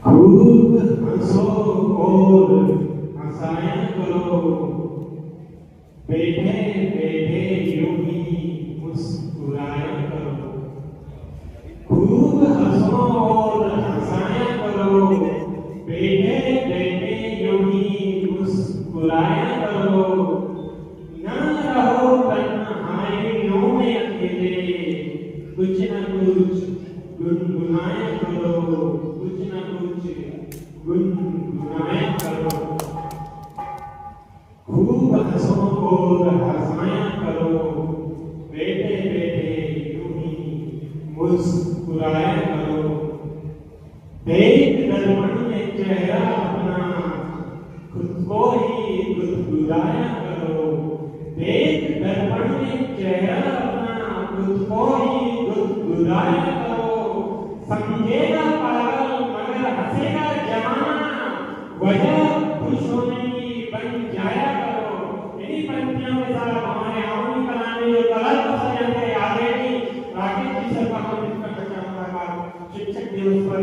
खूब हंसो और हंसाया करो, बैठे बैठे यूं ही मुस्कुराया करो। खूब हंसो और हंसाया करो, बैठे बैठे यूं ही मुस्कुराया करो। ना रहो तन्हाइयों में अकेले, कुछ न कुछ गुनगुनाया करो, कुछ न कुछ गुनगुनाया करो। खूब हंसो और हंसाया करो, बैठे बैठे यूं ही मुस्कुराया करो। देख दर्पण में चेहरा अपना, खुद को ही गुदगुदाया करो। देख दर्पण में चेहरा अपना, खुद को ही गुदगुदाया करो। समझेगा पागल मगर हंसेगा जमाना, वजह खुश होने की बन जाया करो। इन्हीं पंक्तियों के साथ हमारे आऊनी कराने जो गलत फंसे थे आगे भी राकेश जी से बात करना चाहूंगा। शिक्षक दिवस पर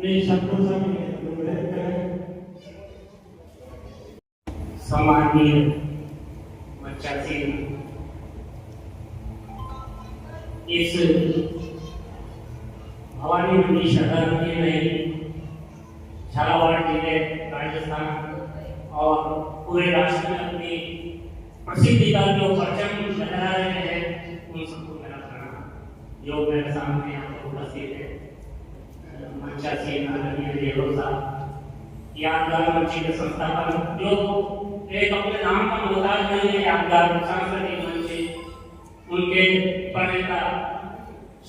ये शब्दों से अनुरोध करें। सम्माननीय मचासी, इस भवानी मंडी शहर के नहीं झालावाड़ जिले राजस्थान और पूरे राष्ट्र में अपनी प्रसिद्धि का जो परचम लहरा रहे हैं, उन सबको मेरा प्रणाम। जो मेरे सामने यहाँ पर उपस्थित है मंचासी आदरणीय देवो साहब, यादगार मंच के संस्थापक, जो एक अपने नाम का मोहताज नहीं है, यादगार सांस्कृतिक मंच, उनके प्रणेता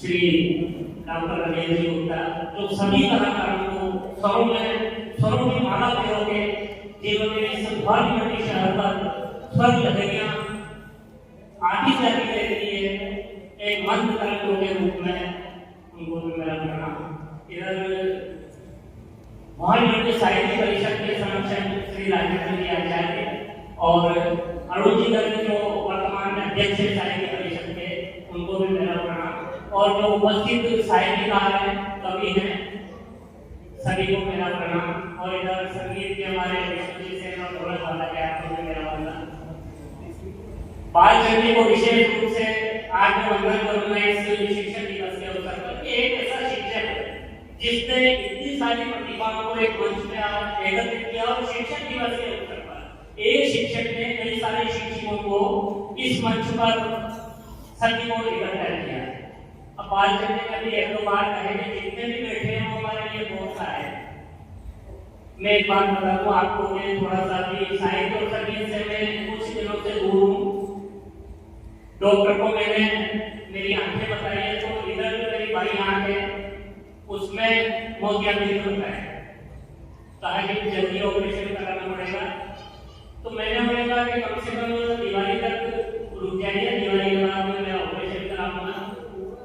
श्री डॉक्टर अनिल जी गुप्ता, जो सभी कलाकारों को स्वरों की माला भिगो के जीवन में इस भवानी मंडी शहर पर स्वर लहरियां आती जाती रहती है, एक मंत्र तरंगों के रूप में उनको भी मेरा प्रणाम। इधर भवानी मंडी साहित्य परिषद के संरक्षक श्री राजेंद्र जी आचार्य और अरुण जी गर्ग, जो वर्तमान में अध्यक्ष है साहित्य परिषद के, उनको भी मेरा प्रणाम। और जो उपस्थित साहित्यकार हैं, कवि हैं, सभी को मेरा प्रणाम। और इधर संगीत के हमारे विश्वजीत सेन और ढोलक वाला के आपको भी मेरा वंदन। बाल जन्मी को विशेष रूप से आज मैं वंदन करूंगा इस शिक्षक दिवस के अवसर पर। एक ऐसा शिक्षक जिसने इतनी सारी प्रतिभाओं को एक मंच में एकत्रित किया, और शिक्षक दिवस के अवसर पर एक शिक्षक ने कई सारे शिक्षकों को इस मंच पर सभी को इकट्ठा किया। अब बाल जन्मी में भी एक दो बार कहेंगे, जितने भी बैठे हैं वो हमारे लिए बहुत सा है। मैं एक बात बता दूं आपको, मैं थोड़ा सा भी साहित्य और संगीत से मैं कुछ दिनों से दूर हूँ। डॉक्टर को मैंने मेरी आंखें बताई है, तो इधर जो मेरी बाई आंख है उसमें मोतियाबिंद होता है, कहा कि जल्दी ऑपरेशन कराना पड़ेगा। तो मैंने उन्हें कहा कि कम से कम दिवाली तक रुक जाइए, दिवाली के बाद में मैं ऑपरेशन कराऊंगा।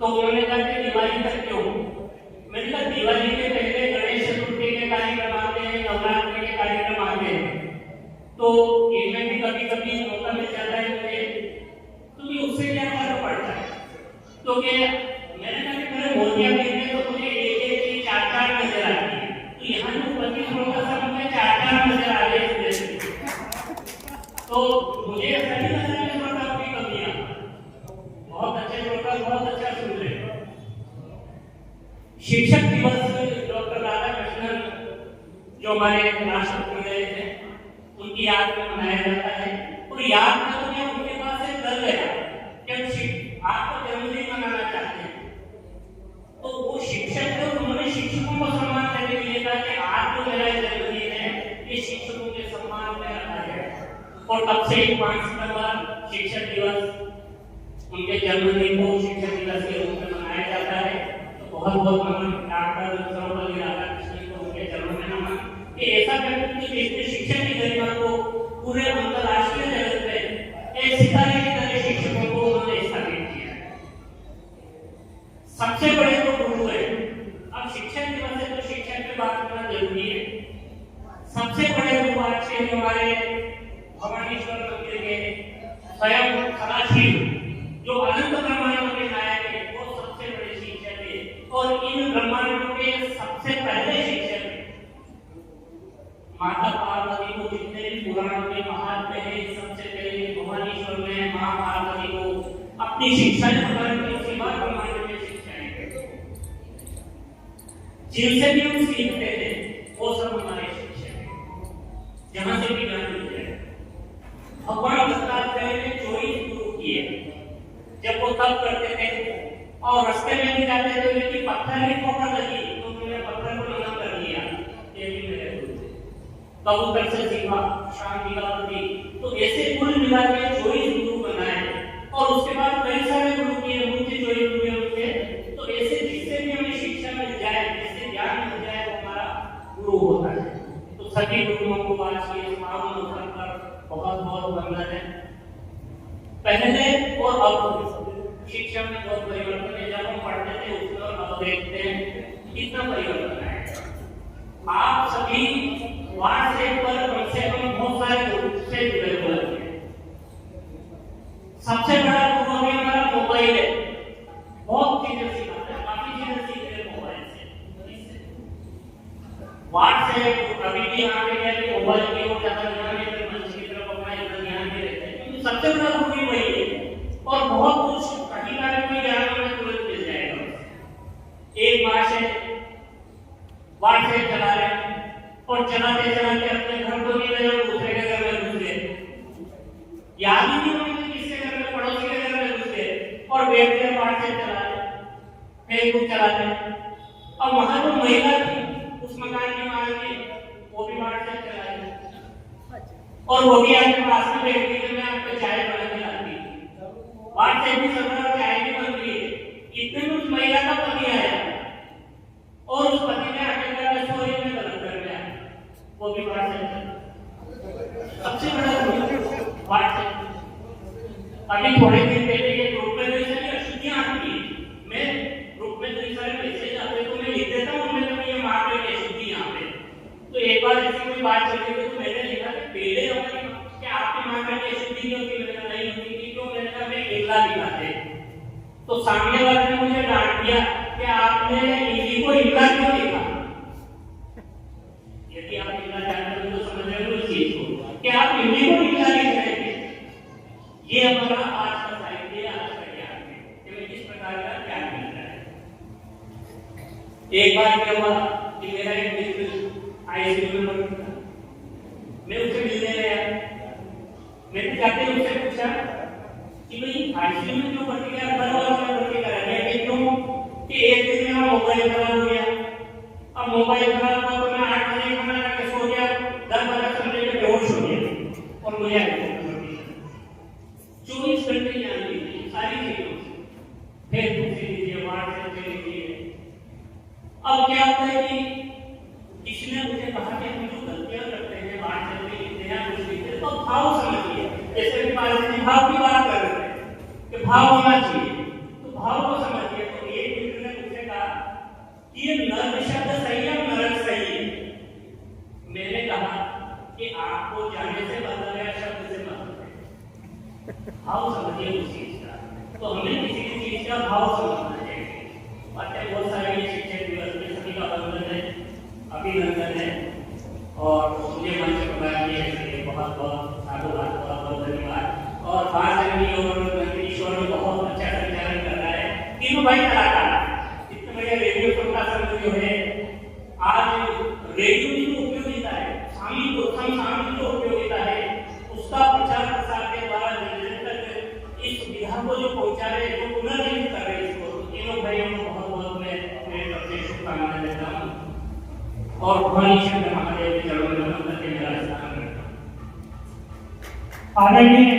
तो उन्होंने कहा कि दिवाली तक क्यों? मैंने कहा दिवाली के पहले गणेश चतुर्थी के कार्यक्रम आते हैं, नवरात्रि के कार्यक्रम आते हैं, तो इनमें भी कभी कभी मौका मिल जाता है मुझे, तो उससे क्या फर्क पड़ता है? तो क्या मैंने कहा कि मेरे मोतियाबिंद में तो मुझे एक एक चीज चार चार नजर आती है, तो यहाँ जो 25 लोगों का सब मुझे चार चार नजर आ रही है, तो मुझे ऐसा नहीं लग रहा है श्रोता की कमियां। बहुत अच्छे श्रोता, बहुत अच्छा सुन रहे। शिक्षक दिवस डॉक्टर राधाकृष्णन जो हमारे राष्ट्रपति रहे थे, उनकी याद में मनाया जाता है। और याद में तो क्या उनके पास एक डर गया, जब आपको जन्मदिन मनाना चाहते हैं तो वो शिक्षक थे, उन्होंने शिक्षकों को सम्मान देने के लिए कहा कि आज जो मेरा जन्मदिन है ये शिक्षकों के सम्मान में रखा जाए। और तब से 5 सितंबर शिक्षक दिवस, उनके जन्मदिन को शिक्षक दिवस के रूप में मनाया जाता है। तो बहुत बहुत नमन डॉक्टर सर्वपल्ली राधाकृष्णन को, उनके जन्म में नमन, कि ऐसा व्यक्ति जिसने शिक्षक की गरिमा को पूरे अंतरराष्ट्रीय जगत में एक सितारे की तरह शिक्षकों को उन्होंने स्थापित किया। सबसे बड़े तो गुरु है। अब शिक्षक दिवस है तो शिक्षक की बात करना जरूरी है। सबसे बड़े गुरु आज के हमारे भवानीश्वर मंदिर के स्वयं सदाशिव, जो अनंत ब्रह्मांड के नायक है, वो सबसे बड़े शिक्षक है। और इन ब्रह्मांडों के सबसे पहले शिक्षक माता पार्वती को जितने भी पुराण के महात्मा हैं सबसे पहले भवानीश्वर में मां पार्वती को अपनी शिक्षाएं प्रदान की, उसके बाद ब्रह्मांड में शिक्षाएं जिनसे भी हम सीखते हैं वो सब हमारे शिक्षक हैं, जहां से भी ज्ञान मिलता है। भगवान दत्तात्रेय ने 24 गुरु किए जब वो तप करते थे और रास्ते में भी जाते थे लेकिन पत्थर ही ठोकर लगी तो उन्होंने पत्थर को नमन कर दिया, ये भी मेरे गुरु थे। कबूतर से सीखा, शांति का प्रतीक, तो ऐसे कुल मिला के 24 गुरु बनाए और उसके बाद कई सारे गुरु किए, मुझे 24 गुरु उनके, तो ऐसे जिससे भी हमें शिक्षा मिल जाए, जिससे ज्ञान मिल जाए वो हमारा गुरु होता है। तो सभी गुरुओं को आज के पावन अवसर पर बहुत बहुत वंदन है। पहले और अब शिक्षा में बहुत परिवर्तन है, जब हम पढ़ते थे उसमें और अब देखते हैं कितना परिवर्तन है। आप सभी व्हाट्सएप पर कम से कम बहुत सारे ग्रुप से जुड़े हुए हैं। सबसे बड़ा ग्रुप अभी हमारा मोबाइल है, बहुत चीजें सिखाते हैं, काफी चीजें सीख रहे हैं मोबाइल से। व्हाट्सएप अभी भी यहाँ पे क्या मोबाइल की ओर ज्यादा ध्यान देते हैं, मंच की तरफ अपना इतना ध्यान नहीं देते हैं, क्योंकि सबसे बड़ा ग्रुप ही वही है और बहुत कुछ कहीं ना कहीं ज्ञान हमें तुरंत मिल जाएगा। एक बार से व्हाट्सएप चला रहे हैं और चलाते चलाते अपने घर को नहीं गए और दूसरे के घर में घुस गए, याद ही नहीं होने किसके घर में, पड़ोसी के घर में घुस गए और बैठ कर व्हाट्सएप चला रहे, फेसबुक चलाते हैं। अब वहां जो महिला थी उस मकान की मालिक थी वो भी व्हाट्सएप चला रही और वो भी आपके पास में बैठ गई, मैं आपको चाय बना के लाती, व्हाट्सएप भी चल रहा है, चाय भी बन रही है। इतने में उस महिला का पति आया और उस पति ने आके कहा सॉरी मैं गलत कर गया, वो भी व्हाट्सएप सबसे बड़ा व्हाट्सएप। अभी थोड़े दिन पहले ये ग्रुप में कई सारी अशुद्धियां आती, मैं ग्रुप में कई सारे मैसेज आते तो मैं लिख देता हूं उनमें तो ये मार रही है अशुद्धि यहाँ पे। तो एक बार ऐसी कोई बात चल रही थी तो मैंने लिखा कि पहले हमारी क्या आपकी मां का अशुद्धि नहीं होती, मैंने कहा नहीं होती थी, क्यों, मैंने कहा मैं इल्ला लिखाते। तो सामने वाले ने मुझे डांट दिया कि आपने इसी को इल्ला क्यों लिखा। यदि आप इल्ला जानते हो तो समझ रहे हो इस चीज को कि आप इसी को इल्ला लिख रहे थे। ये हमारा आज का साहित्य, आज का ज्ञान है कि हमें किस प्रकार का ज्ञान मिल रहा है। एक बार क्या हुआ कि मेरा एक मित्र आईसीयू में पड़ा था, मैं उससे मिलने गया, मैंने जाते ही उससे पूछा कि भाई आईसीयू में क्यों भर्ती किया, घर वालों ने भर्ती करा दिया, कि क्यों, कि एक दिन मेरा मोबाइल खराब हो गया। अब मोबाइल खराब हुआ तो मैं 8 बजे खाना खा के सो गया, 10 बजे समझे के बेहोश हो गया और मुझे आईसीयू में भर्ती किया। 24 घंटे ज्ञान लीजिए सारी चीजों से, फेसबुक से लीजिए, व्हाट्सएप से लीजिए। अब क्या होता है कि किसी ने मुझे कहा कि हम जो गलतियां करते हैं व्हाट्सएप पे लिखते हैं कुछ लिखते हैं तो भाव समझिए, जैसे कि भाव की बात कर रहे हैं कि भाव होना चाहिए, तो भाव को समझिए। तो एक मित्र ने मुझसे कहा कि ये नर्क शब्द सही है, नरक सही है। मैंने कहा कि आपको जाने से मतलब है, शब्द से मतलब है, भाव समझिए उस चीज का। तो हमें किसी भी चीज का भाव समझना चाहिए। बहुत सारे शिक्षक दिवस में सभी का वंदन है, अभिनंदन है और मुझे मंच प्रदान किए इसके बहुत बहुत साधुवाद, बहुत बहुत धन्यवाद। और बादशाह और ईश्वर में बहुत अच्छा संचालन कर रहा है, तीनों भाई कलाकार, इतने बड़े रेडियो श्रोता संघ जो है, आज रेडियो की जो उपयोगिता है, सामयिक जो उपयोगिता है, उसका प्रचार प्रसार के द्वारा जन तक इस सुविधा को जो पहुंचा रहे, जो पुनर्जीवित कर रहे इसको, तीनों भाइयों को बहुत बहुत मैं मेरे तरफ से शुभकामनाएं देता हूँ और भगवान शंकर महादेव के चरणों में नमन करके मेरा स्थान करता हूँ। आदरणीय